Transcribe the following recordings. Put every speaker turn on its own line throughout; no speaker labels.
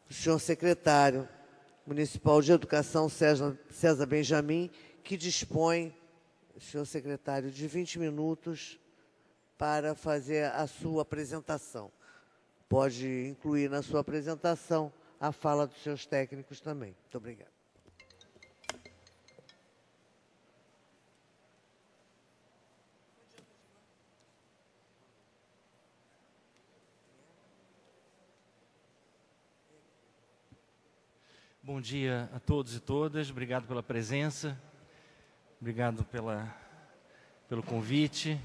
do senhor secretário municipal de Educação, César Benjamin, que dispõe, senhor secretário, de 20 minutos para fazer a sua apresentação. Pode incluir na sua apresentação a fala dos seus técnicos também. Muito obrigada.
Bom dia a todos e todas, obrigado pela presença, obrigado pelo convite.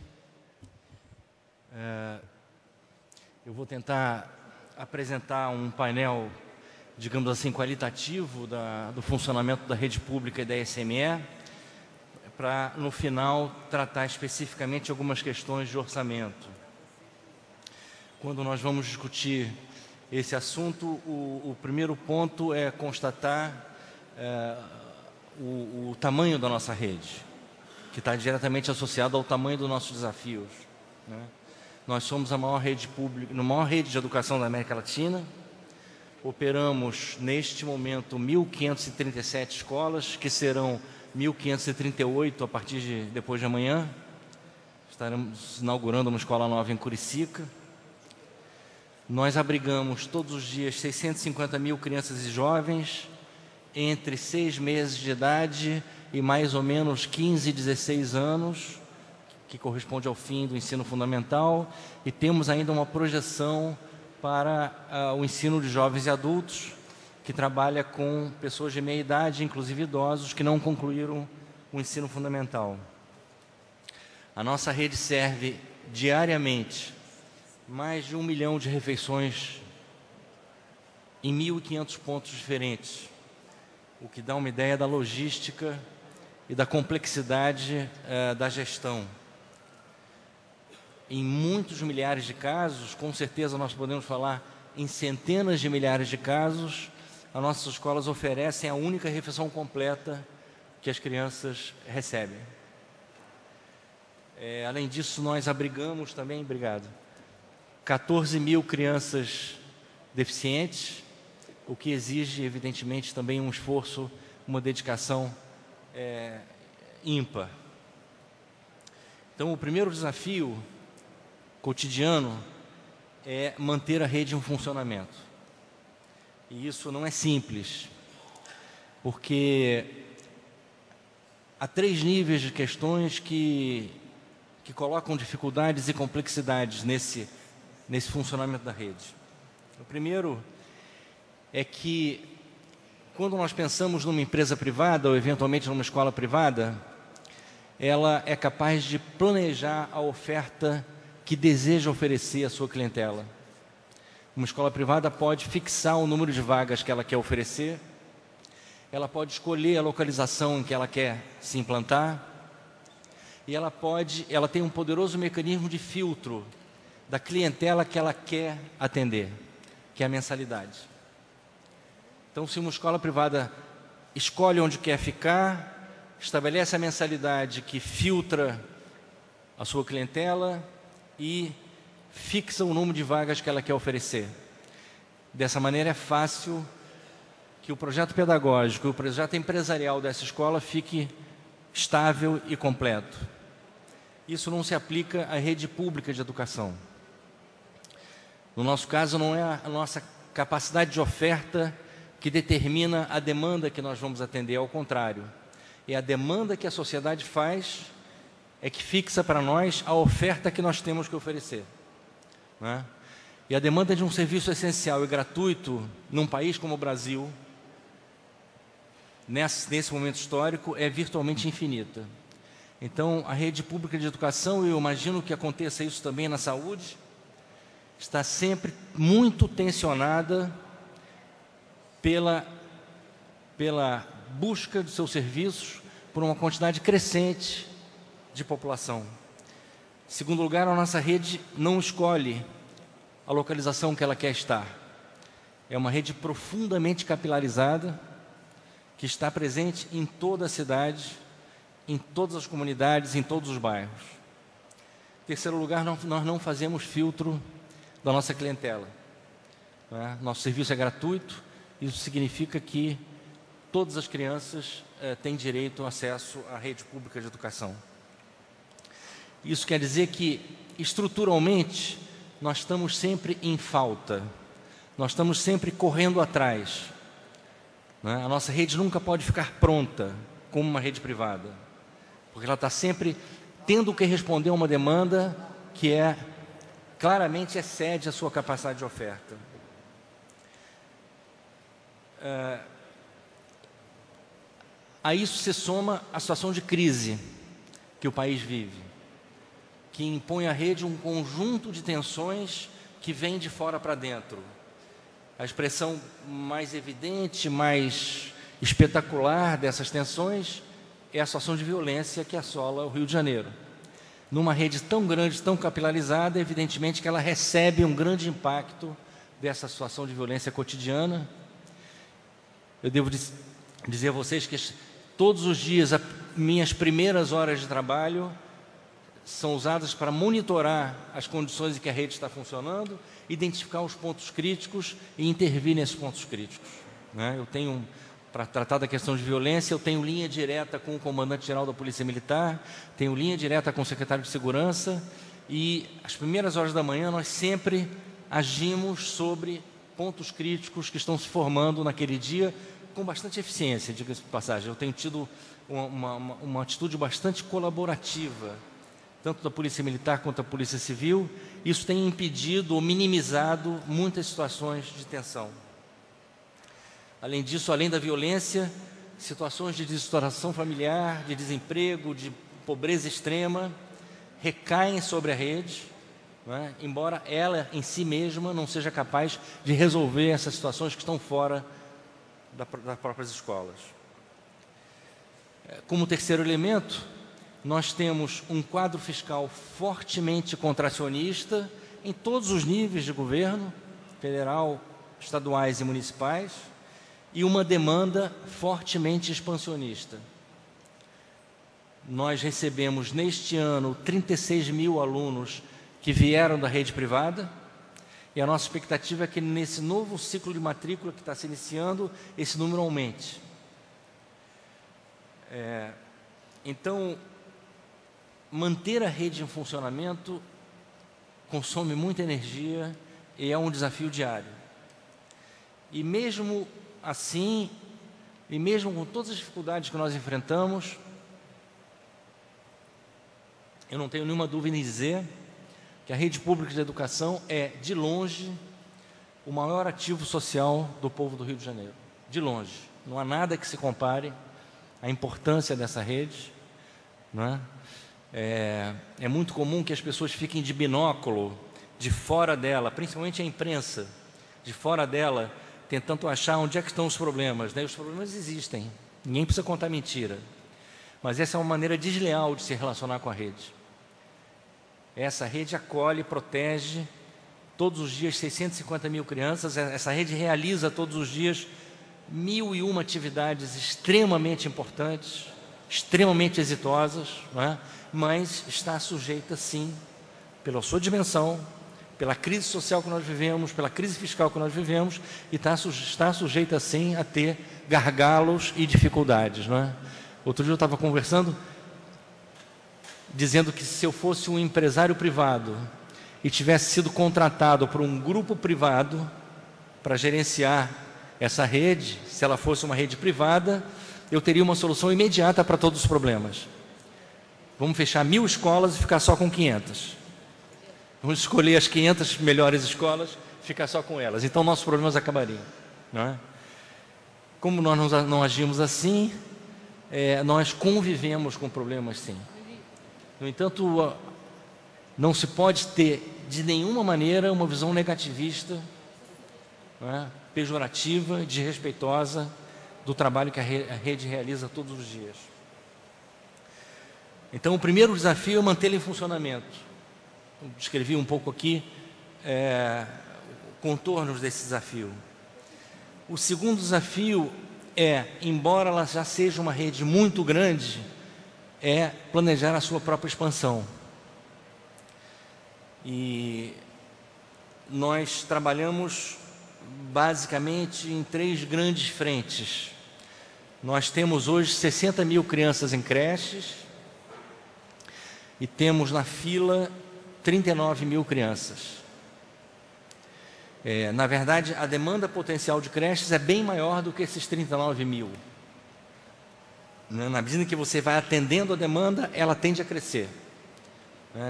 Eu vou tentar apresentar um painel, digamos assim, qualitativo do funcionamento da rede pública e da SME, para, no final, tratar especificamente algumas questões de orçamento. Quando nós vamos discutir esse assunto, o primeiro ponto é constatar o tamanho da nossa rede, que está diretamente associado ao tamanho dos nossos desafios, né? Nós somos a maior rede pública, a maior rede de educação da América Latina. Operamos, neste momento, 1.537 escolas, que serão 1.538 a partir de depois de amanhã. Estaremos inaugurando uma escola nova em Curicica. Nós abrigamos todos os dias 650 mil crianças e jovens entre 6 meses de idade e mais ou menos 15, 16 anos, que corresponde ao fim do ensino fundamental, e temos ainda uma projeção para o ensino de jovens e adultos, que trabalha com pessoas de meia idade, inclusive idosos, que não concluíram o ensino fundamental. A nossa rede serve diariamente mais de 1 milhão de refeições em 1.500 pontos diferentes, o que dá uma ideia da logística e da complexidade da gestão. Em muitos milhares de casos, com certeza nós podemos falar em centenas de milhares de casos, as nossas escolas oferecem a única refeição completa que as crianças recebem. Além disso, nós abrigamos também, 14 mil crianças deficientes, o que exige, evidentemente, também um esforço, uma dedicação ímpar. Então, o primeiro desafio cotidiano é manter a rede em funcionamento. E isso não é simples, porque há 3 níveis de questões que colocam dificuldades e complexidades nesse funcionamento da rede. O primeiro é que, quando nós pensamos numa empresa privada ou eventualmente numa escola privada, ela é capaz de planejar a oferta que deseja oferecer à sua clientela. Uma escola privada pode fixar o número de vagas que ela quer oferecer, ela pode escolher a localização em que ela quer se implantar, e ela tem um poderoso mecanismo de filtro da clientela que ela quer atender, que é a mensalidade. Então, se uma escola privada escolhe onde quer ficar, estabelece a mensalidade que filtra a sua clientela e fixa o número de vagas que ela quer oferecer. Dessa maneira, é fácil que o projeto pedagógico e o projeto empresarial dessa escola fique estável e completo. Isso não se aplica à rede pública de educação. No nosso caso, não é a nossa capacidade de oferta que determina a demanda que nós vamos atender, ao contrário. É a demanda que a sociedade faz que fixa para nós a oferta que nós temos que oferecer, né? E a demanda de um serviço essencial e gratuito num país como o Brasil, nesse momento histórico, é virtualmente infinita. Então, a rede pública de educação, e eu imagino que aconteça isso também na saúde, está sempre muito tensionada pela busca de seus serviços por uma quantidade crescente de população. Em segundo lugar, a nossa rede não escolhe a localização que ela quer estar. É uma rede profundamente capilarizada, que está presente em toda a cidade, em todas as comunidades, em todos os bairros. Em terceiro lugar, nós não fazemos filtro da nossa clientela, né? Nosso serviço é gratuito, isso significa que todas as crianças têm direito ao acesso à rede pública de educação. Isso quer dizer que, estruturalmente, nós estamos sempre em falta, nós estamos sempre correndo atrás, né? A nossa rede nunca pode ficar pronta como uma rede privada, porque ela está sempre tendo que responder a uma demanda que claramente excede a sua capacidade de oferta. A isso se soma a situação de crise que o país vive, que impõe à rede um conjunto de tensões que vem de fora para dentro. A expressão mais evidente, mais espetacular dessas tensões é a situação de violência que assola o Rio de Janeiro. Numa rede tão grande, tão capilarizada, evidentemente que ela recebe um grande impacto dessa situação de violência cotidiana. Eu devo dizer a vocês que todos os dias, as minhas primeiras horas de trabalho são usadas para monitorar as condições em que a rede está funcionando, identificar os pontos críticos e intervir nesses pontos críticos, né? Eu tenho, para tratar da questão de violência, eu tenho linha direta com o comandante-geral da Polícia Militar, tenho linha direta com o secretário de Segurança, e às primeiras horas da manhã nós sempre agimos sobre pontos críticos que estão se formando naquele dia, com bastante eficiência, diga-se de passagem. Eu tenho tido uma atitude bastante colaborativa, tanto da Polícia Militar quanto da Polícia Civil. Isso tem impedido ou minimizado muitas situações de tensão. Além disso, além da violência, situações de desestruturação familiar, de desemprego, de pobreza extrema, recaem sobre a rede, né? Embora ela em si mesma não seja capaz de resolver essas situações que estão fora das próprias escolas. Como terceiro elemento, nós temos um quadro fiscal fortemente contracionista em todos os níveis de governo, federal, estaduais e municipais, e uma demanda fortemente expansionista. Nós recebemos neste ano 36 mil alunos que vieram da rede privada, e a nossa expectativa é que nesse novo ciclo de matrícula que está se iniciando, esse número aumente. Então, manter a rede em funcionamento consome muita energia e é um desafio diário. E mesmo assim, e mesmo com todas as dificuldades que nós enfrentamos, eu não tenho nenhuma dúvida em dizer que a rede pública de educação é, de longe, o maior ativo social do povo do Rio de Janeiro. De longe. Não há nada que se compare à importância dessa rede, não é? É muito comum que as pessoas fiquem de binóculo, de fora dela, principalmente a imprensa, de fora dela, tentando achar onde é que estão os problemas, né? Os problemas existem, ninguém precisa contar mentira. Mas essa é uma maneira desleal de se relacionar com a rede. Essa rede acolhe, protege, todos os dias 650 mil crianças. Essa rede realiza todos os dias 1001 atividades extremamente importantes, extremamente exitosas, não é? Mas está sujeita, sim, pela sua dimensão, pela crise social que nós vivemos, pela crise fiscal que nós vivemos, e está sujeita, sim, a ter gargalos e dificuldades, não é? Outro dia eu estava conversando, dizendo que se eu fosse um empresário privado e tivesse sido contratado por um grupo privado para gerenciar essa rede, se ela fosse uma rede privada, eu teria uma solução imediata para todos os problemas. Vamos fechar 1000 escolas e ficar só com 500. Vamos escolher as 500 melhores escolas e ficar só com elas. Então nossos problemas acabariam, não é? Como nós não agimos assim, nós convivemos com problemas, sim. No entanto, não se pode ter de nenhuma maneira uma visão negativista, não é? Pejorativa, desrespeitosa do trabalho que a rede realiza todos os dias. Então, o primeiro desafio é mantê-la em funcionamento. Eu descrevi um pouco aqui contornos desse desafio. O segundo desafio embora ela já seja uma rede muito grande, planejar a sua própria expansão. E nós trabalhamos basicamente em 3 grandes frentes. Nós temos hoje 60 mil crianças em creches e temos na fila 39 mil crianças. Na verdade, a demanda potencial de creches é bem maior do que esses 39 mil. Na medida que você vai atendendo a demanda, ela tende a crescer.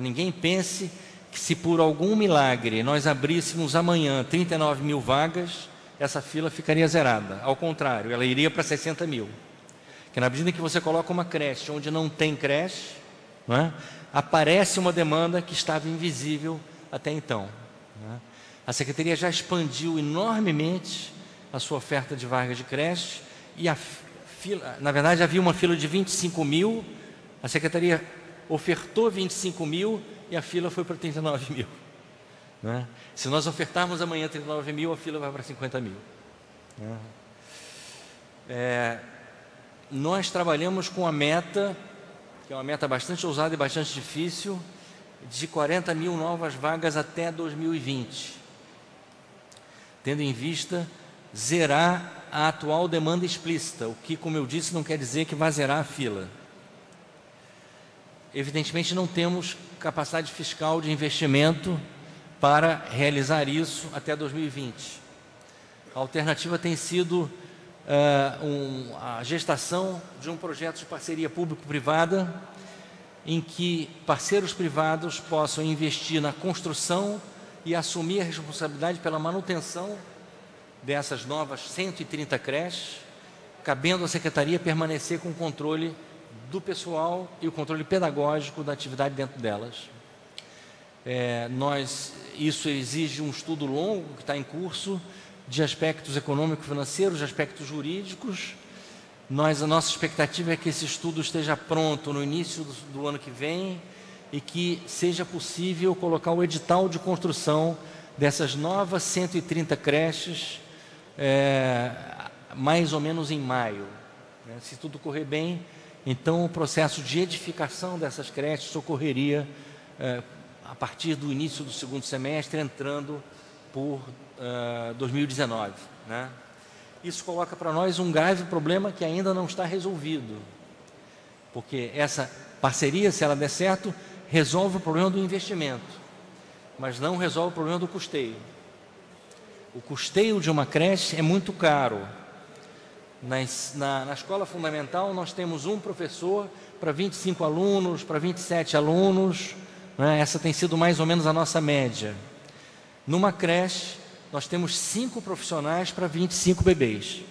Ninguém pense que se por algum milagre nós abríssemos amanhã 39 mil vagas, essa fila ficaria zerada. Ao contrário, ela iria para 60 mil. Porque na medida que você coloca uma creche onde não tem creche, aparece uma demanda que estava invisível até então. A Secretaria já expandiu enormemente a sua oferta de vagas de creche e a fila, na verdade havia uma fila de 25 mil, a Secretaria ofertou 25 mil e a fila foi para 39 mil. Se nós ofertarmos amanhã 39 mil, a fila vai para 50 mil. Nós trabalhamos com a meta, que é uma meta bastante ousada e bastante difícil, de 40 mil novas vagas até 2020. Tendo em vista zerar a atual demanda explícita, o que, como eu disse, não quer dizer que vai zerar a fila. Evidentemente, não temos capacidade fiscal de investimento para realizar isso até 2020. A alternativa tem sido a gestação de um projeto de parceria público-privada, em que parceiros privados possam investir na construção e assumir a responsabilidade pela manutenção dessas novas 130 creches, cabendo à Secretaria permanecer com o controle do pessoal e o controle pedagógico da atividade dentro delas. Isso exige um estudo longo que está em curso, de aspectos econômico-financeiros, de aspectos jurídicos. A nossa expectativa é que esse estudo esteja pronto no início do ano que vem e que seja possível colocar o edital de construção dessas novas 130 creches mais ou menos em maio. Se tudo correr bem, então o processo de edificação dessas creches ocorreria a partir do início do segundo semestre, entrando por 2019. Isso coloca para nós um grave problema que ainda não está resolvido, porque essa parceria, se ela der certo, resolve o problema do investimento, mas não resolve o problema do custeio. O custeio de uma creche é muito caro. Na escola fundamental, nós temos um professor para 25 alunos, para 27 alunos, essa tem sido mais ou menos a nossa média. Numa creche, nós temos 5 profissionais para 25 bebês.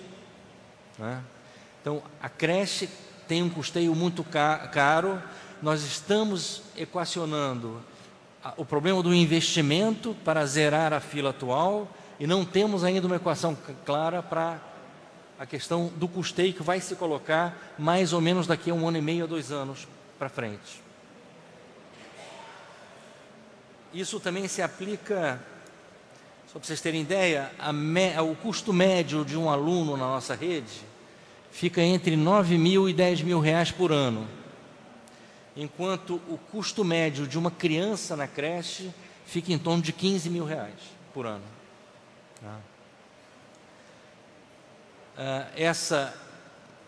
Então, a creche tem um custeio muito caro. Nós estamos equacionando o problema do investimento para zerar a fila atual e não temos ainda uma equação clara para a questão do custeio que vai se colocar mais ou menos daqui a 1 ano e meio a 2 anos para frente. Isso também se aplica, só para vocês terem ideia, o custo médio de um aluno na nossa rede fica entre 9 mil e 10 mil reais por ano, enquanto o custo médio de uma criança na creche fica em torno de 15 mil reais por ano. Essa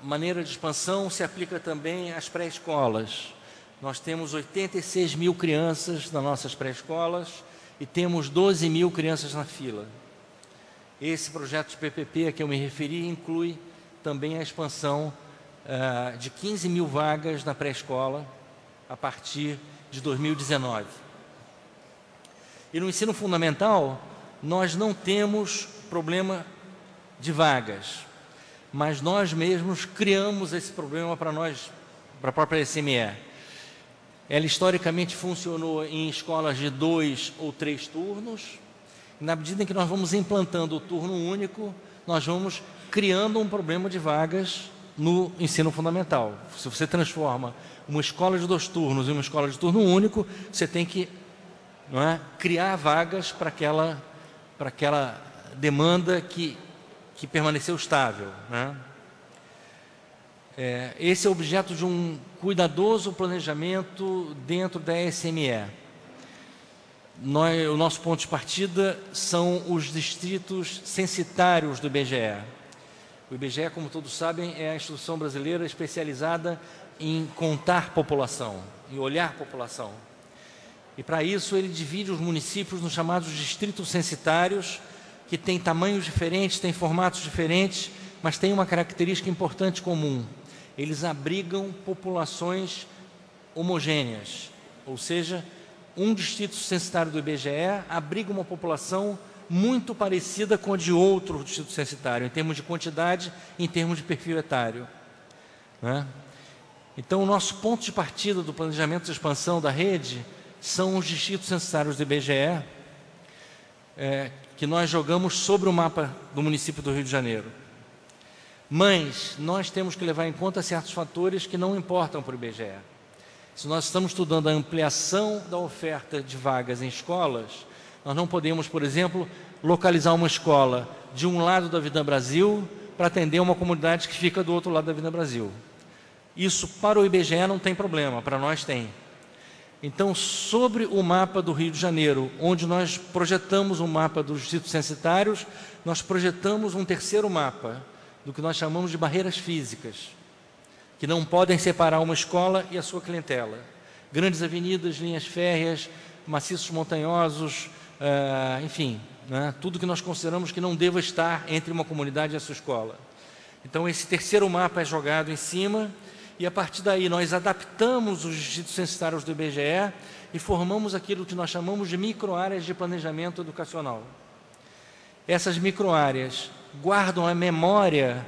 maneira de expansão se aplica também às pré-escolas. Nós temos 86 mil crianças nas nossas pré-escolas e temos 12 mil crianças na fila. Esse projeto de PPP a que eu me referi inclui também a expansão de 15 mil vagas na pré-escola a partir de 2019. E no ensino fundamental, nós não temos problema de vagas, mas nós mesmos criamos esse problema para nós, para a própria SME. Ela historicamente funcionou em escolas de 2 ou 3 turnos. Na medida em que nós vamos implantando o turno único, nós vamos criando um problema de vagas no ensino fundamental. Se você transforma uma escola de 2 turnos em uma escola de turno único, você tem que criar vagas para aquela demanda que permaneceu estável. Esse é objeto de um cuidadoso planejamento dentro da SME. o nosso ponto de partida são os distritos censitários do IBGE. O IBGE, como todos sabem, é a instituição brasileira especializada em contar população, em olhar população. E para isso ele divide os municípios nos chamados distritos censitários, que têm tamanhos diferentes, têm formatos diferentes, mas têm uma característica importante comum. Eles abrigam populações homogêneas, ou seja, um distrito censitário do IBGE abriga uma população muito parecida com a de outro distrito censitário, em termos de quantidade e em termos de perfil etário, né? Então, o nosso ponto de partida do planejamento de expansão da rede são os distritos censitários do IBGE, que nós jogamos sobre o mapa do município do Rio de Janeiro. Mas nós temos que levar em conta certos fatores que não importam para o IBGE. Se nós estamos estudando a ampliação da oferta de vagas em escolas, nós não podemos, por exemplo, localizar uma escola de um lado da Avenida Brasil para atender uma comunidade que fica do outro lado da Avenida Brasil. Isso para o IBGE não tem problema, para nós tem. Então, sobre o mapa do Rio de Janeiro, onde nós projetamos um mapa dos distritos censitários, nós projetamos um terceiro mapa, do que nós chamamos de barreiras físicas, que não podem separar uma escola e a sua clientela. Grandes avenidas, linhas férreas, maciços montanhosos, enfim, né, tudo que nós consideramos que não deva estar entre uma comunidade e a sua escola. Então, esse terceiro mapa é jogado em cima, e a partir daí nós adaptamos os distritos censitários do IBGE e formamos aquilo que nós chamamos de microáreas de planejamento educacional. Essas microáreas guardam a memória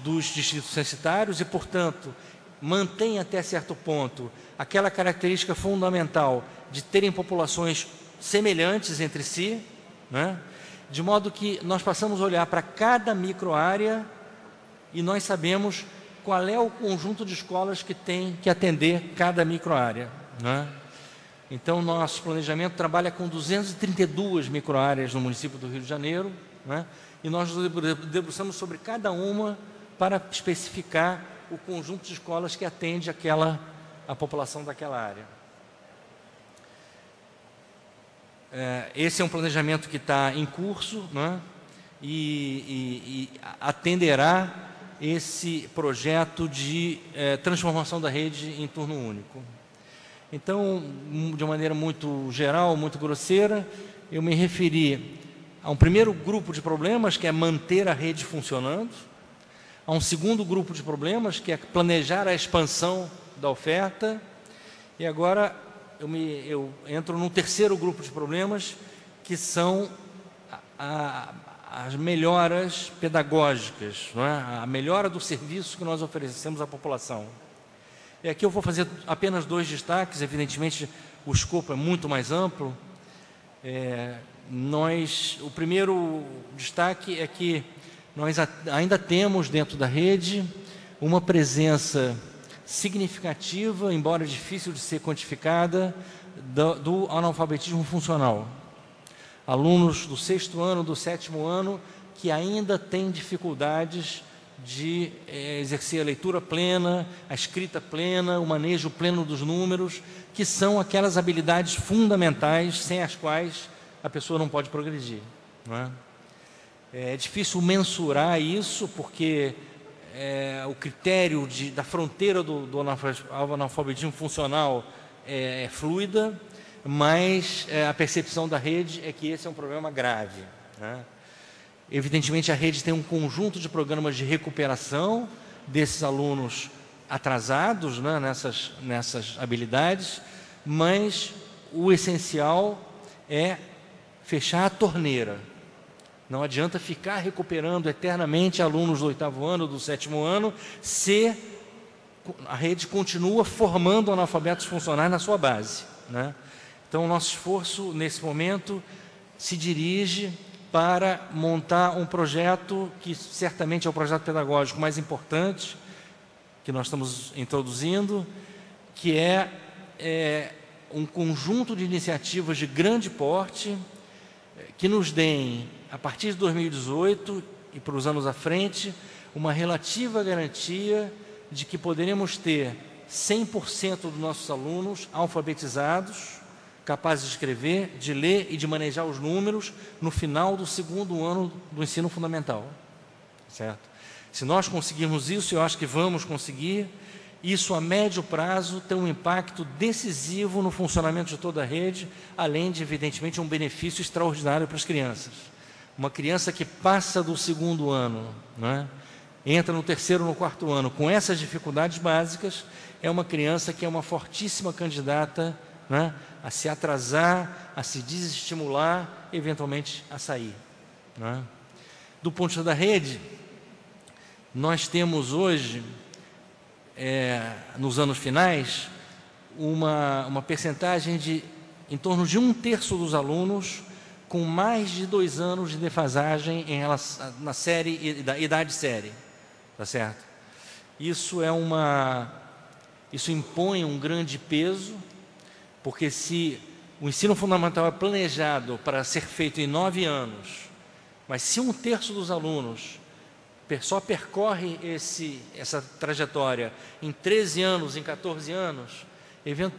dos distritos censitários e, portanto, mantêm até certo ponto aquela característica fundamental de terem populações semelhantes entre si, né? De modo que nós passamos a olhar para cada microárea e nós sabemos qual é o conjunto de escolas que tem que atender cada microárea, né? Então, nosso planejamento trabalha com 232 microáreas no município do Rio de Janeiro, né? E nós nos debruçamos sobre cada uma para especificar o conjunto de escolas que atende a população daquela área. Esse é um planejamento que está em curso, né? E atenderá esse projeto de transformação da rede em turno único. Então, de maneira muito geral, muito grosseira, eu me referi a um primeiro grupo de problemas, que é manter a rede funcionando, a um segundo grupo de problemas, que é planejar a expansão da oferta, e agora eu entro num terceiro grupo de problemas, que são as melhoras pedagógicas, não é? A melhora do serviço que nós oferecemos à população. E aqui eu vou fazer apenas 2 destaques, evidentemente o escopo é muito mais amplo. O primeiro destaque é que nós ainda temos dentro da rede uma presença significativa, embora difícil de ser quantificada, do analfabetismo funcional. Alunos do 6º ano, do 7º ano, que ainda têm dificuldades de exercer a leitura plena, a escrita plena, o manejo pleno dos números, que são aquelas habilidades fundamentais sem as quais a pessoa não pode progredir, não é? É difícil mensurar isso, porque o critério da fronteira do analfabetismo funcional é fluida, mas a percepção da rede é que esse é um problema grave, né? Evidentemente, a rede tem um conjunto de programas de recuperação desses alunos atrasados, né, nessas habilidades, mas o essencial é fechar a torneira. Não adianta ficar recuperando eternamente alunos do 8º ano, do 7º ano, se a rede continua formando analfabetos funcionais na sua base, né? Então, o nosso esforço, nesse momento, se dirige para montar um projeto que certamente é o projeto pedagógico mais importante que nós estamos introduzindo, que é um conjunto de iniciativas de grande porte que nos deem, a partir de 2018 e para os anos à frente, uma relativa garantia de que poderemos ter 100% dos nossos alunos alfabetizados, capazes de escrever, de ler e de manejar os números no final do segundo ano do ensino fundamental, certo? Se nós conseguirmos isso, eu acho que vamos conseguir, isso a médio prazo tem um impacto decisivo no funcionamento de toda a rede, além de, evidentemente, um benefício extraordinário para as crianças. Uma criança que passa do segundo ano, né, entra no terceiro ou no quarto ano, com essas dificuldades básicas, é uma criança que é uma fortíssima candidata, né, a se atrasar, a se desestimular, eventualmente a sair, né. Do ponto de vista da rede, nós temos hoje, nos anos finais, uma percentagem de em torno de 1/3 dos alunos com mais de 2 anos de defasagem em relação na série, idade série, tá certo? Isso impõe um grande peso, porque se o ensino fundamental é planejado para ser feito em 9 anos, mas se 1/3 dos alunos só percorre essa trajetória em 13 anos, em 14 anos,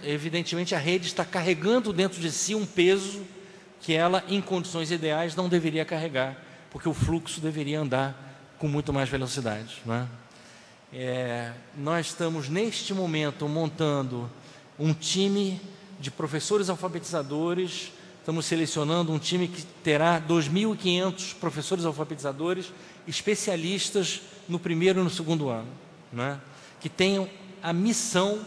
evidentemente a rede está carregando dentro de si um peso que ela, em condições ideais, não deveria carregar, porque o fluxo deveria andar com muito mais velocidade, né? Nós estamos, neste momento, montando um time de professores alfabetizadores, estamos selecionando um time que terá 2.500 professores alfabetizadores, especialistas no primeiro e no segundo ano, né, que tenham a missão,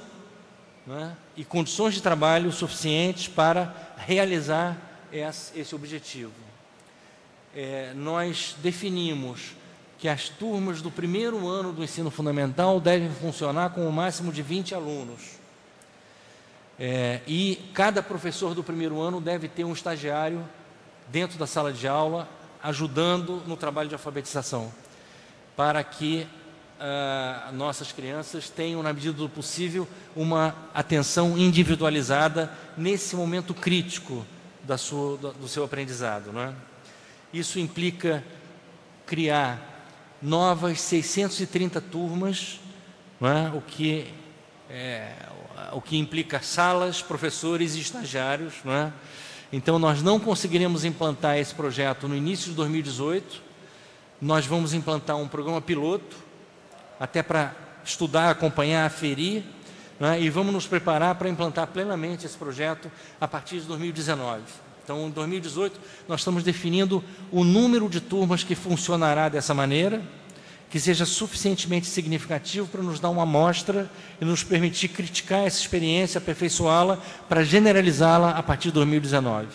né, e condições de trabalho suficientes para realizar esse objetivo. Nós definimos que as turmas do primeiro ano do ensino fundamental devem funcionar com o máximo de 20 alunos. E cada professor do primeiro ano deve ter um estagiário dentro da sala de aula, ajudando no trabalho de alfabetização, para que nossas crianças tenham, na medida do possível, uma atenção individualizada nesse momento crítico do seu aprendizado, não é? Isso implica criar novas 630 turmas, não é? O que implica salas, professores e estagiários, não é? Então, nós não conseguiremos implantar esse projeto no início de 2018. Nós vamos implantar um programa piloto, até para estudar, acompanhar, aferir, né? E vamos nos preparar para implantar plenamente esse projeto a partir de 2019. Então, em 2018, nós estamos definindo o número de turmas que funcionará dessa maneira, que seja suficientemente significativo para nos dar uma amostra e nos permitir criticar essa experiência, aperfeiçoá-la, para generalizá-la a partir de 2019.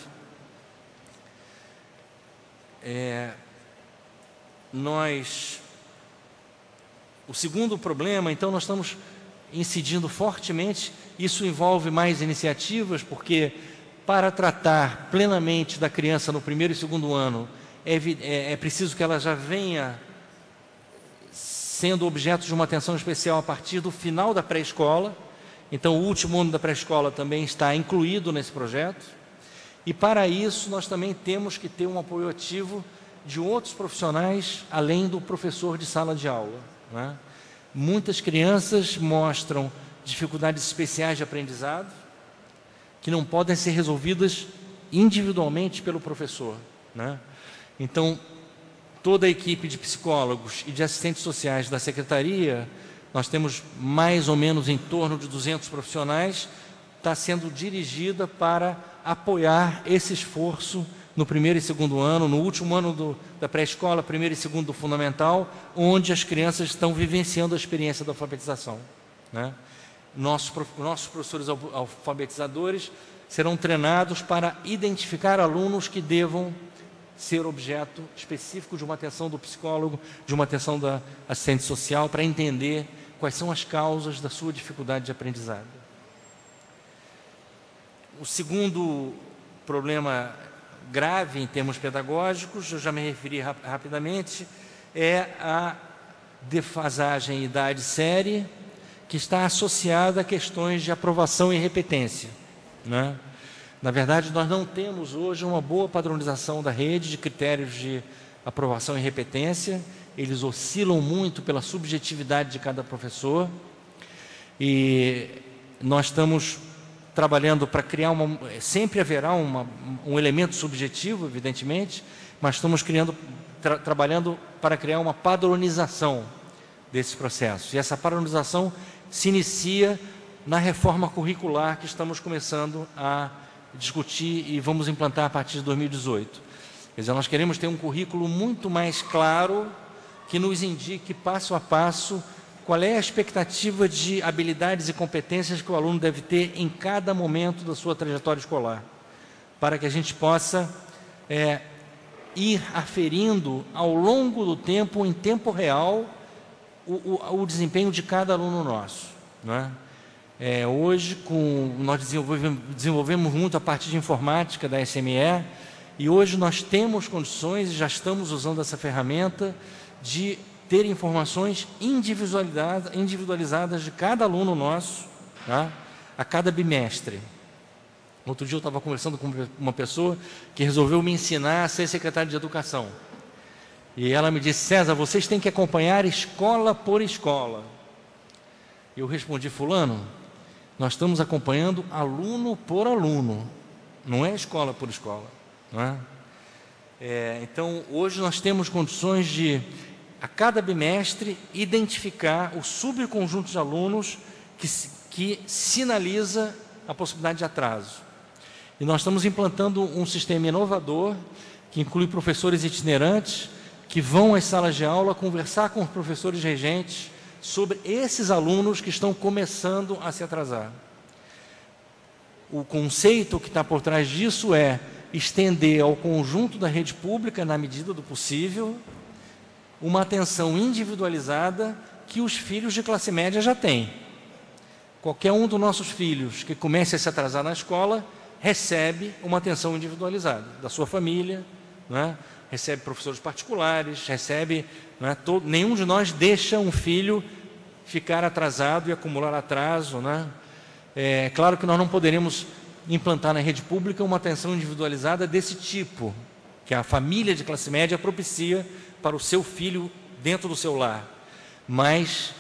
O segundo problema, então, nós estamos incidindo fortemente, isso envolve mais iniciativas, porque para tratar plenamente da criança no primeiro e segundo ano, é preciso que ela já venha sendo objeto de uma atenção especial a partir do final da pré-escola. Então, o último ano da pré-escola também está incluído nesse projeto. E, para isso, nós também temos que ter um apoio ativo de outros profissionais, além do professor de sala de aula, né? Muitas crianças mostram dificuldades especiais de aprendizado, que não podem ser resolvidas individualmente pelo professor, né? Então, toda a equipe de psicólogos e de assistentes sociais da Secretaria, nós temos mais ou menos em torno de 200 profissionais, está sendo dirigida para apoiar esse esforço no primeiro e segundo ano, no último ano da pré-escola, primeiro e segundo do fundamental, onde as crianças estão vivenciando a experiência da alfabetização, né? Nossos professores alfabetizadores serão treinados para identificar alunos que devam ser objeto específico de uma atenção do psicólogo, de uma atenção da assistente social, para entender quais são as causas da sua dificuldade de aprendizado. O segundo problema grave em termos pedagógicos, eu já me referi rapidamente, é a defasagem idade-série, que está associada a questões de aprovação e repetência, né? Na verdade, nós não temos hoje uma boa padronização da rede de critérios de aprovação e repetência. Eles oscilam muito pela subjetividade de cada professor. E nós estamos trabalhando para criar sempre haverá um elemento subjetivo, evidentemente, mas estamos trabalhando para criar uma padronização desses processos. E essa padronização se inicia na reforma curricular que estamos começando a discutir e vamos implantar a partir de 2018. Quer dizer, nós queremos ter um currículo muito mais claro que nos indique passo a passo qual é a expectativa de habilidades e competências que o aluno deve ter em cada momento da sua trajetória escolar, para que a gente possa ir aferindo ao longo do tempo, em tempo real, o desempenho de cada aluno nosso, não é? Hoje, nós desenvolvemos muito a parte de informática da SME, e hoje nós temos condições, e já estamos usando essa ferramenta, de ter informações individualizadas de cada aluno nosso, tá? A cada bimestre. Outro dia eu estava conversando com uma pessoa que resolveu me ensinar a ser secretário de educação. E ela me disse: César, vocês têm que acompanhar escola por escola. Eu respondi: fulano, nós estamos acompanhando aluno por aluno, não é escola por escola, não é? Então, hoje nós temos condições de, a cada bimestre, identificar o subconjunto de alunos que sinaliza a possibilidade de atraso. E nós estamos implantando um sistema inovador que inclui professores itinerantes que vão às salas de aula conversar com os professores regentes sobre esses alunos que estão começando a se atrasar. O conceito que está por trás disso é estender ao conjunto da rede pública, na medida do possível, uma atenção individualizada que os filhos de classe média já têm. Qualquer um dos nossos filhos que comece a se atrasar na escola recebe uma atenção individualizada da sua família, não é? Recebe professores particulares, recebe... Não é? Nenhum de nós deixa um filho ficar atrasado e acumular atraso, né? É claro que nós não poderemos implantar na rede pública uma atenção individualizada desse tipo, que a família de classe média propicia para o seu filho dentro do seu lar. Mas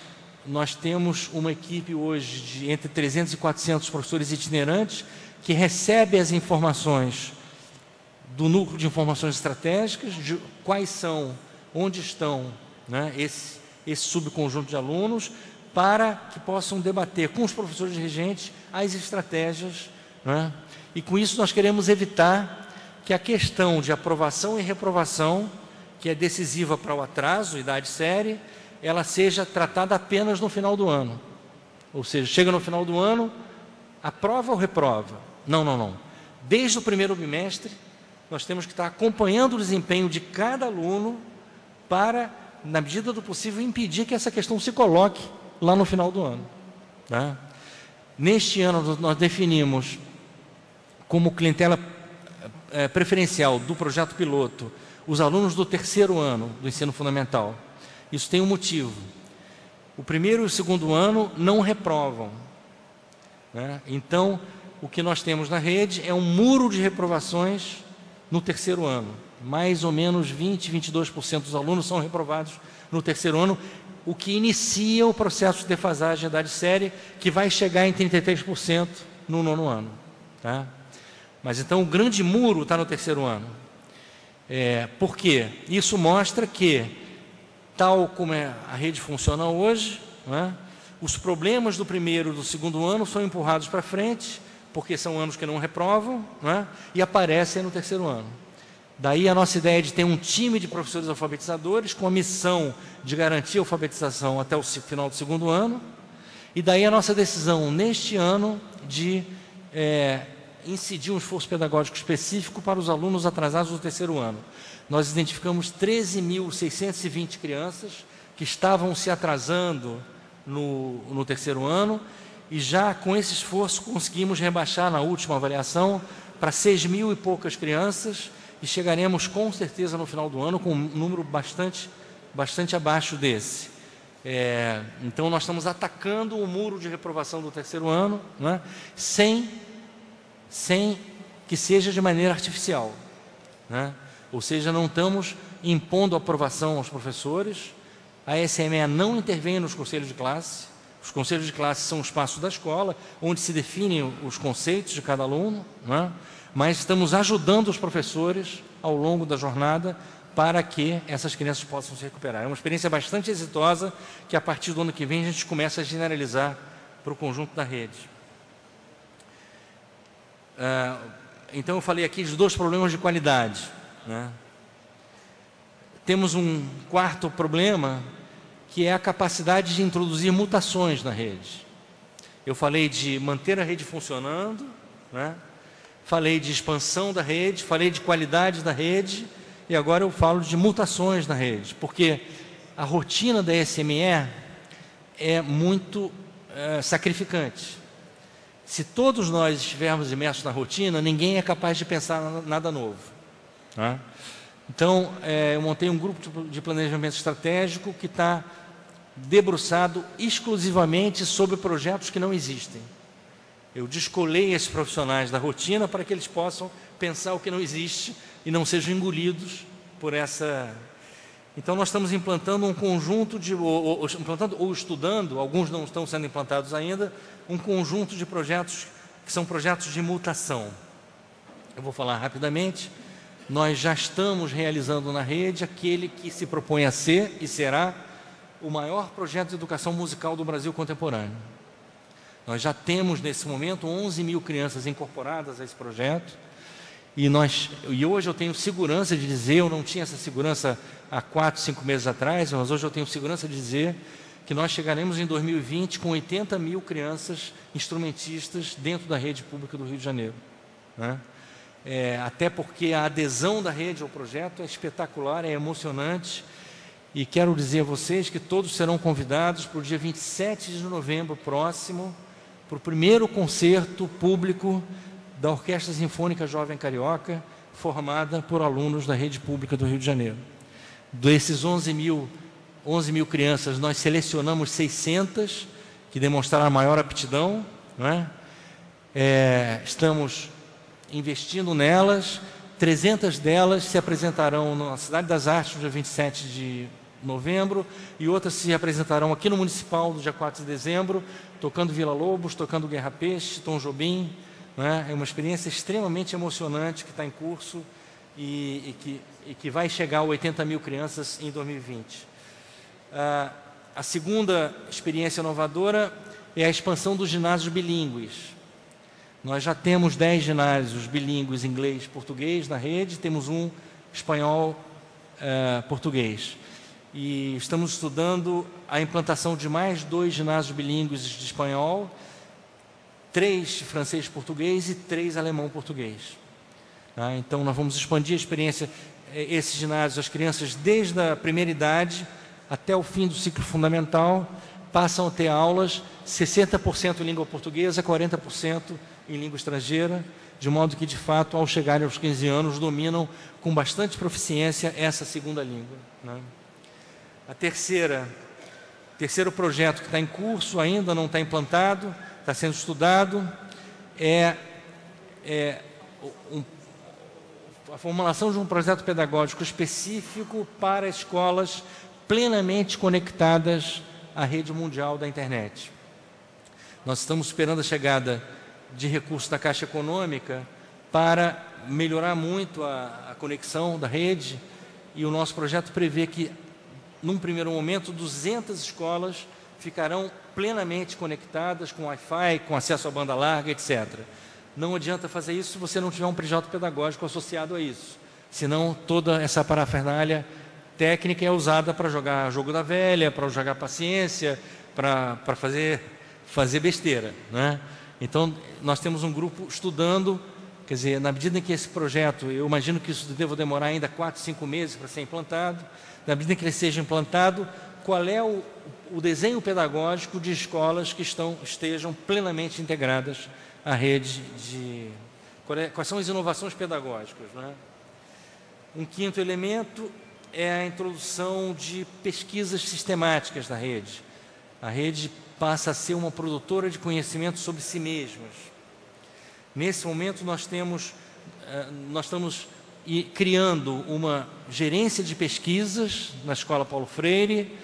nós temos uma equipe hoje de entre 300 e 400 professores itinerantes que recebe as informações do núcleo de informações estratégicas, de quais são, onde estão, né, esse subconjunto de alunos, para que possam debater com os professores regentes as estratégias, né? E com isso nós queremos evitar que a questão de aprovação e reprovação, que é decisiva para o atraso, idade série, ela seja tratada apenas no final do ano. Ou seja, chega no final do ano, aprova ou reprova? Não. Desde o primeiro bimestre, nós temos que estar acompanhando o desempenho de cada aluno para, na medida do possível, impedir que essa questão se coloque lá no final do ano, tá? Neste ano, nós definimos como clientela preferencial do projeto piloto os alunos do terceiro ano do ensino fundamental. Isso tem um motivo. O primeiro e o segundo ano não reprovam, né? Então, o que nós temos na rede é um muro de reprovações no terceiro ano. Mais ou menos 20, 22% dos alunos são reprovados no terceiro ano, o que inicia o processo de defasagem de idade série, que vai chegar em 33% no nono ano, tá? Mas então o grande muro está no terceiro ano. Por quê? Isso mostra que, tal como a rede funciona hoje, né, os problemas do primeiro e do segundo ano são empurrados para frente, porque são anos que não reprovam, né, e aparecem no terceiro ano. Daí a nossa ideia de ter um time de professores alfabetizadores com a missão de garantir a alfabetização até o final do segundo ano, e daí a nossa decisão neste ano de incidir um esforço pedagógico específico para os alunos atrasados do terceiro ano. Nós identificamos 13.620 crianças que estavam se atrasando no terceiro ano, e já com esse esforço conseguimos rebaixar na última avaliação para 6.000 e poucas crianças, e chegaremos com certeza no final do ano com um número bastante abaixo desse. Então nós estamos atacando o muro de reprovação do terceiro ano, né, sem que seja de maneira artificial, né? Ou seja, não estamos impondo aprovação aos professores, a SME não intervém nos conselhos de classe, Os conselhos de classe são o espaço da escola, onde se definem os conceitos de cada aluno, né? Mas estamos ajudando os professores ao longo da jornada para que essas crianças possam se recuperar. É uma experiência bastante exitosa que, a partir do ano que vem, a gente começa a generalizar para o conjunto da rede. Então, eu falei aqui de 2 problemas de qualidade, né? Temos um quarto problema, que é a capacidade de introduzir mutações na rede. Eu falei de manter a rede funcionando, né? Falei de expansão da rede, falei de qualidade da rede, e agora eu falo de mutações na rede, porque a rotina da SME é muito sacrificante. Se todos nós estivermos imersos na rotina, ninguém é capaz de pensar nada novo, tá? Então, eu montei um grupo de planejamento estratégico que está debruçado exclusivamente sobre projetos que não existem. Eu descolei esses profissionais da rotina para que eles possam pensar o que não existe e não sejam engolidos por essa... Então, nós estamos implantando um conjunto de... ou estudando, alguns não estão sendo implantados ainda, um conjunto de projetos que são projetos de mutação. Eu vou falar rapidamente. Nós já estamos realizando na rede aquele que se propõe a ser e será o maior projeto de educação musical do Brasil contemporâneo. Nós já temos, nesse momento, 11 mil crianças incorporadas a esse projeto, e hoje eu tenho segurança de dizer, eu não tinha essa segurança há 4, 5 meses atrás, mas hoje eu tenho segurança de dizer que nós chegaremos em 2020 com 80 mil crianças instrumentistas dentro da rede pública do Rio de Janeiro, né? Até porque a adesão da rede ao projeto é espetacular, é emocionante, e quero dizer a vocês que todos serão convidados para o dia 27 de novembro próximo, para o primeiro concerto público da Orquestra Sinfônica Jovem Carioca, formada por alunos da rede pública do Rio de Janeiro. Desses 11 mil crianças, nós selecionamos 600 que demonstraram a maior aptidão, não é? Estamos investindo nelas. 300 delas se apresentarão na Cidade das Artes no dia 27 de novembro, e outras se apresentarão aqui no Municipal no dia 4 de dezembro, tocando Vila Lobos, tocando Guerra Peixe, Tom Jobim, né? É uma experiência extremamente emocionante que está em curso e que vai chegar a 80 mil crianças em 2020. A segunda experiência inovadora é a expansão dos ginásios bilíngues. Nós já temos 10 ginásios bilíngues inglês e português na rede, temos um espanhol português. E estamos estudando a implantação de mais 2 ginásios bilíngues de espanhol, 3 de francês português e 3 alemão português. Tá? Então, nós vamos expandir a experiência, esses ginásios, as crianças desde a primeira idade até o fim do ciclo fundamental, passam a ter aulas 60% em língua portuguesa, 40% em língua estrangeira, de modo que, de fato, ao chegarem aos 15 anos, dominam com bastante proficiência essa segunda língua, né? Terceiro projeto que está em curso, ainda não está implantado, está sendo estudado, a formulação de um projeto pedagógico específico para escolas plenamente conectadas à rede mundial da internet. Nós estamos esperando a chegada de recursos da Caixa Econômica para melhorar muito a conexão da rede, e o nosso projeto prevê que, num primeiro momento, 200 escolas ficarão plenamente conectadas com Wi-Fi, com acesso à banda larga, etc. Não adianta fazer isso se você não tiver um projeto pedagógico associado a isso, senão toda essa parafernália técnica é usada para jogar jogo da velha, para jogar paciência, para fazer besteira, né? Então, nós temos um grupo estudando, quer dizer, na medida em que esse projeto, eu imagino que isso deva demorar ainda 4, 5 meses para ser implantado, na medida em que ele seja implantado, qual é o desenho pedagógico de escolas que estejam plenamente integradas à rede de... Quais são as inovações pedagógicas, né? Um quinto elemento é a introdução de pesquisas sistemáticas na rede. A rede passa a ser uma produtora de conhecimento sobre si mesmas. Nesse momento, nós estamos criando uma gerência de pesquisas na Escola Paulo Freire,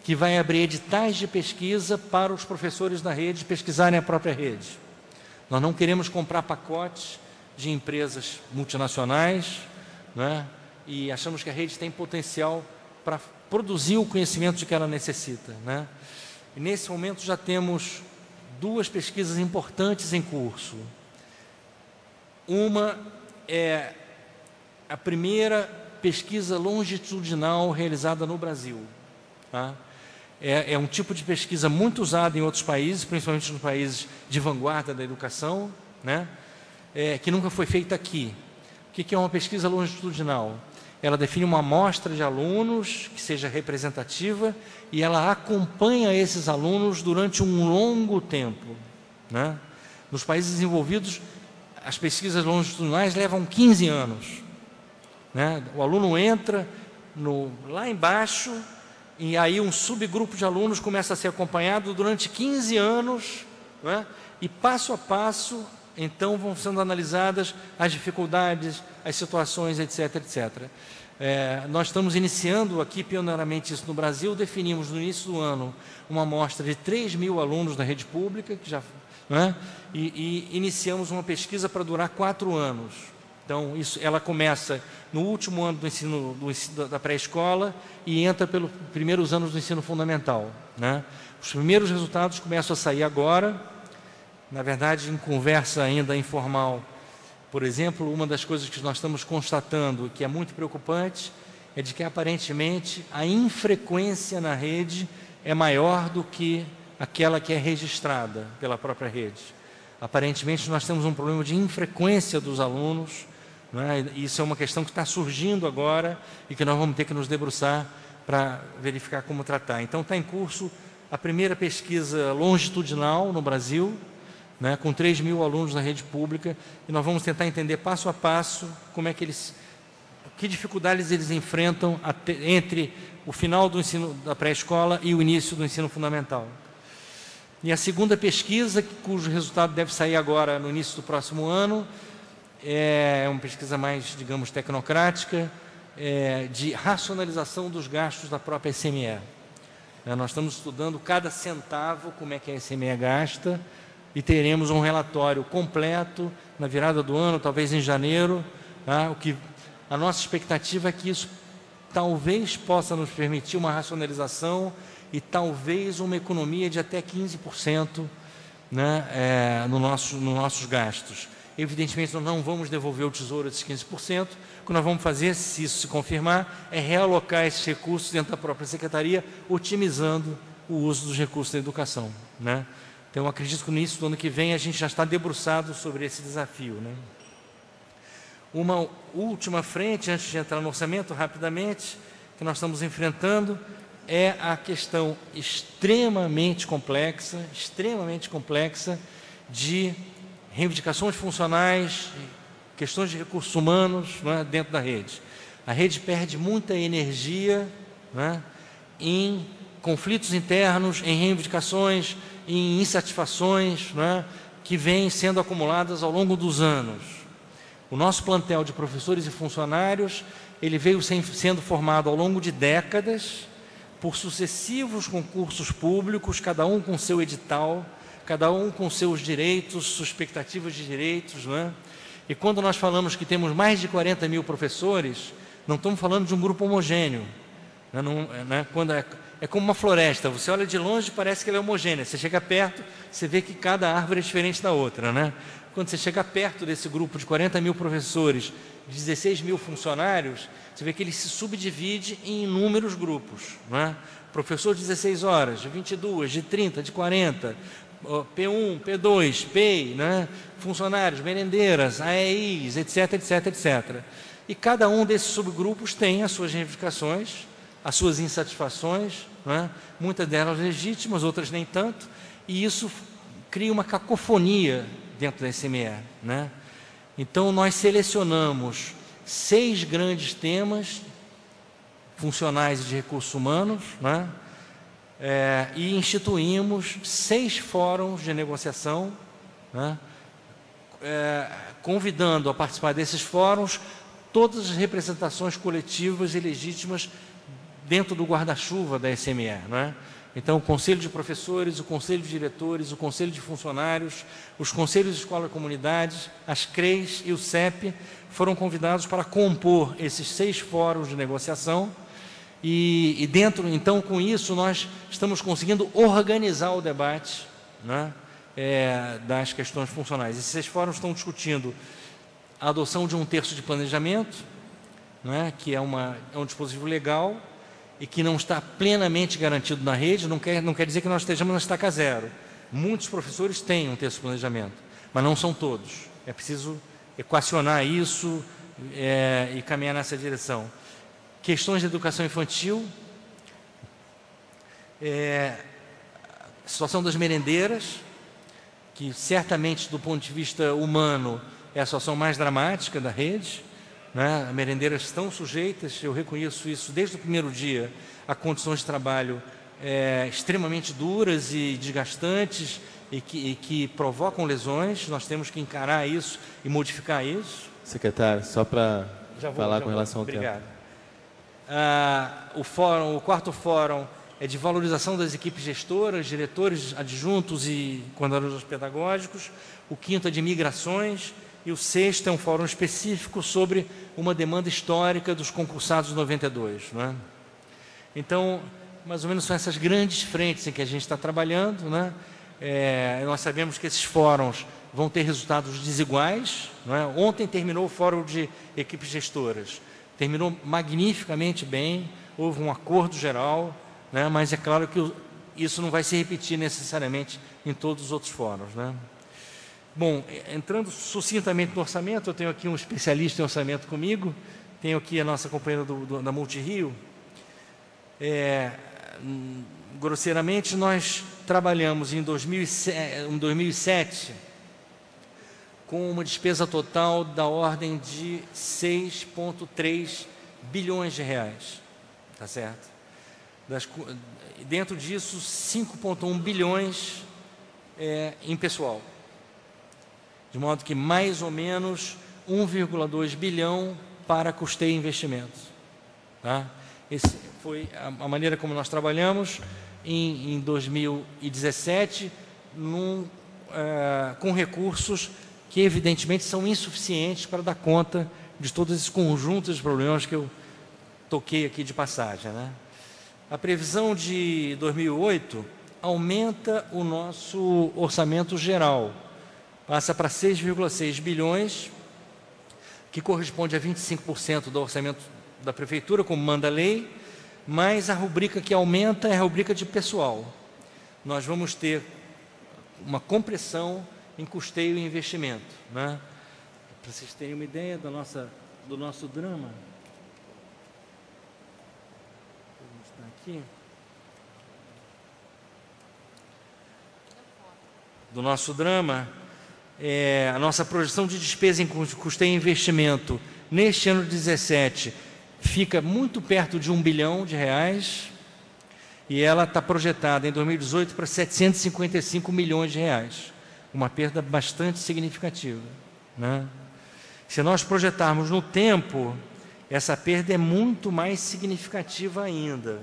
que vai abrir editais de pesquisa para os professores da rede pesquisarem a própria rede. Nós não queremos comprar pacotes de empresas multinacionais, né? E achamos que a rede tem potencial para produzir o conhecimento de que ela necessita, né? E nesse momento já temos 2 pesquisas importantes em curso. Uma é a primeira pesquisa longitudinal realizada no Brasil, tá? É um tipo de pesquisa muito usado em outros países, principalmente nos países de vanguarda da educação, né? Que nunca foi feita aqui. O que é uma pesquisa longitudinal? Ela define uma amostra de alunos que seja representativa e ela acompanha esses alunos durante um longo tempo, né? Nos países desenvolvidos, as pesquisas longitudinais levam 15 anos, né? O aluno entra lá embaixo e aí um subgrupo de alunos começa a ser acompanhado durante 15 anos, né? E passo a passo, então, vão sendo analisadas as dificuldades, as situações, etc, etc. Nós estamos iniciando aqui pioneiramente isso no Brasil. Definimos no início do ano uma amostra de 3.000 alunos da rede pública, né? E iniciamos uma pesquisa para durar 4 anos. Então, ela começa no último ano do ensino da pré-escola e entra pelos primeiros anos do ensino fundamental, né? Os primeiros resultados começam a sair agora, na verdade, em conversa ainda informal. Por exemplo, uma das coisas que nós estamos constatando, que é muito preocupante, é de que, aparentemente, a infrequência na rede é maior do que aquela que é registrada pela própria rede. Aparentemente, nós temos um problema de infrequência dos alunos, né? Isso é uma questão que está surgindo agora e que nós vamos ter que nos debruçar para verificar como tratar. Então, está em curso a primeira pesquisa longitudinal no Brasil, né, com 3.000 alunos na rede pública, e nós vamos tentar entender passo a passo como é que que dificuldades eles enfrentam entre o final do ensino da pré-escola e o início do ensino fundamental. E a segunda pesquisa, cujo resultado deve sair agora no início do próximo ano, é uma pesquisa mais, digamos, tecnocrática, de racionalização dos gastos da própria SME. Nós estamos estudando cada centavo, como é que a SME gasta, e teremos um relatório completo na virada do ano, talvez em janeiro, tá? A nossa expectativa é que isso talvez possa nos permitir uma racionalização e talvez uma economia de até 15%, né, nos nossos gastos. Evidentemente, nós não vamos devolver o tesouro desses 15%. O que nós vamos fazer, se isso se confirmar, é realocar esses recursos dentro da própria secretaria, otimizando o uso dos recursos da educação, né? Então, eu acredito que no início do ano que vem a gente já está debruçado sobre esse desafio, né? Uma última frente, antes de entrar no orçamento, rapidamente, que nós estamos enfrentando, é a questão extremamente complexa de reivindicações funcionais, questões de recursos humanos, né, dentro da rede. A rede perde muita energia, né, em conflitos internos, em reivindicações, em insatisfações, né, que vêm sendo acumuladas ao longo dos anos. O nosso plantel de professores e funcionários, ele veio sendo formado ao longo de décadas por sucessivos concursos públicos, cada um com seu edital, cada um com seus direitos, suas expectativas de direitos, né? E quando nós falamos que temos mais de 40.000 professores, não estamos falando de um grupo homogêneo, né? Quando é como uma floresta, você olha de longe e parece que ela é homogênea, você chega perto, você vê que cada árvore é diferente da outra, né? Quando você chega perto desse grupo de 40.000 professores, 16.000 funcionários, você vê que ele se subdivide em inúmeros grupos, né? Professor de 16 horas, de 22, de 30, de 40, P1, P2, PEI, né? Funcionários, merendeiras, AEIs, etc, etc, etc. E cada um desses subgrupos tem as suas reivindicações, as suas insatisfações, né? Muitas delas legítimas, outras nem tanto, e isso cria uma cacofonia dentro da SME, né? Então, nós selecionamos 6 grandes temas funcionais e de recursos humanos, né? E instituímos 6 fóruns de negociação, né? Convidando a participar desses fóruns todas as representações coletivas e legítimas dentro do guarda-chuva da SME, não é? Então, o Conselho de Professores, o Conselho de Diretores, o Conselho de Funcionários, os Conselhos de Escola e Comunidades, as CREs e o CEP foram convidados para compor esses 6 fóruns de negociação e dentro, então, com isso, nós estamos conseguindo organizar o debate, né, das questões funcionais. Esses 6 fóruns estão discutindo a adoção de um terço de planejamento, né, que é um dispositivo legal, e que não está plenamente garantido na rede, não quer dizer que nós estejamos na estaca zero. Muitos professores têm um texto de planejamento, mas não são todos. É preciso equacionar isso e caminhar nessa direção. Questões de educação infantil, situação das merendeiras, que certamente do ponto de vista humano é a situação mais dramática da rede, né? As merendeiras estão sujeitas, eu reconheço isso desde o primeiro dia, a condições de trabalho extremamente duras e desgastantes e que provocam lesões. Nós temos que encarar isso e modificar isso.
Secretário, só para falar com relação ao
Obrigado.
tempo.
O quarto fórum é de valorização das equipes gestoras, diretores adjuntos e coordenadores pedagógicos. O quinto é de migrações. E o sexto é um fórum específico sobre uma demanda histórica dos concursados de 92. Né? Então, mais ou menos são essas grandes frentes em que a gente está trabalhando. Né? Nós sabemos que esses fóruns vão ter resultados desiguais. Não é? Ontem terminou o fórum de equipes gestoras. Terminou magnificamente bem, houve um acordo geral, né? Mas é claro que isso não vai se repetir necessariamente em todos os outros fóruns. Né? Bom, entrando sucintamente no orçamento, eu tenho aqui um especialista em orçamento comigo, tenho aqui a nossa companheira da Multirio. Grosseiramente, nós trabalhamos em 2007 com uma despesa total da ordem de 6,3 bilhões de reais, tá certo? Dentro disso, 5,1 bilhões em pessoal. De modo que mais ou menos 1,2 bilhão para custeio e investimentos. Tá? Essa foi a maneira como nós trabalhamos em 2017, com recursos que evidentemente são insuficientes para dar conta de todos esses conjuntos de problemas que eu toquei aqui de passagem. Né? A previsão de 2008 aumenta o nosso orçamento geral, passa para 6,6 bilhões, que corresponde a 25% do orçamento da Prefeitura, como manda a lei, mas a rubrica que aumenta é a rubrica de pessoal. Nós vamos ter uma compressão em custeio e investimento. Né? Para vocês terem uma ideia do nosso drama. Vou mostrar aqui. Do nosso drama. A nossa projeção de despesa em custeio e investimento neste ano de 2017 fica muito perto de 1 bilhão de reais e ela está projetada em 2018 para 755 milhões de reais, uma perda bastante significativa. Né? Se nós projetarmos no tempo, essa perda é muito mais significativa ainda.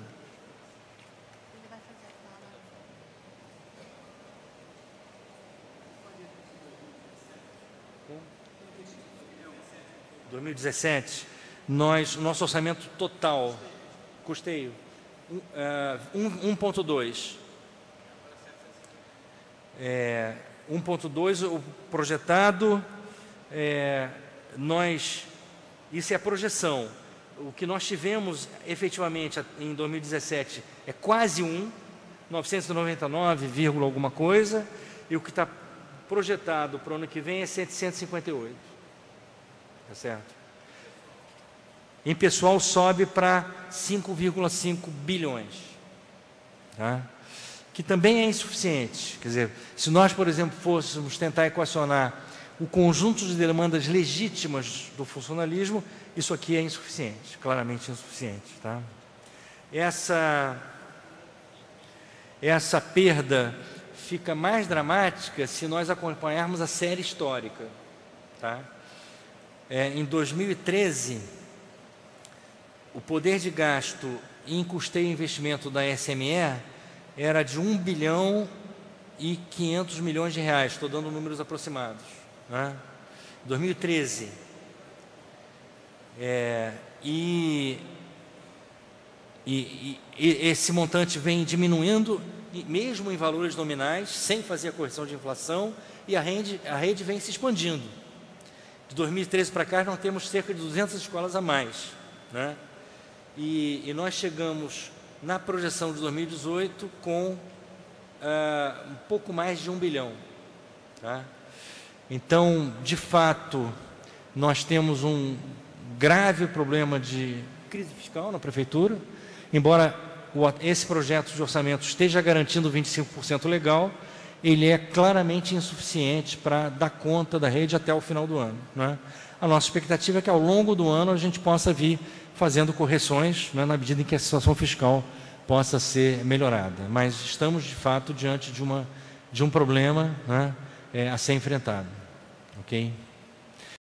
2017, nosso orçamento total, custeio, 1,2. 1,2 o projetado, isso é a projeção. O que nós tivemos efetivamente em 2017 é quase 999, alguma coisa, e o que está projetado para o ano que vem é 758. Tá certo? Em pessoal sobe para 5,5 bilhões. Tá? Que também é insuficiente. Quer dizer, se nós, por exemplo, fôssemos tentar equacionar o conjunto de demandas legítimas do funcionalismo, isso aqui é insuficiente, claramente insuficiente. Tá? Essa perda fica mais dramática se nós acompanharmos a série histórica. Tá? Em 2013, o poder de gasto em custeio investimento da SME era de 1 bilhão e 500 milhões de reais, estou dando números aproximados, né? 2013. E esse montante vem diminuindo, mesmo em valores nominais, sem fazer a correção de inflação, e a rede vem se expandindo. De 2013 para cá, nós temos cerca de 200 escolas a mais, né? E nós chegamos na projeção de 2018 com um pouco mais de 1 bilhão. Tá? Então, de fato, nós temos um grave problema de crise fiscal na prefeitura, embora esse projeto de orçamento esteja garantindo 25% legal, ele é claramente insuficiente para dar conta da rede até o final do ano, né? A nossa expectativa é que ao longo do ano a gente possa vir fazendo correções, né, na medida em que a situação fiscal possa ser melhorada. Mas estamos, de fato, diante de um problema, né, a ser enfrentado. Ok?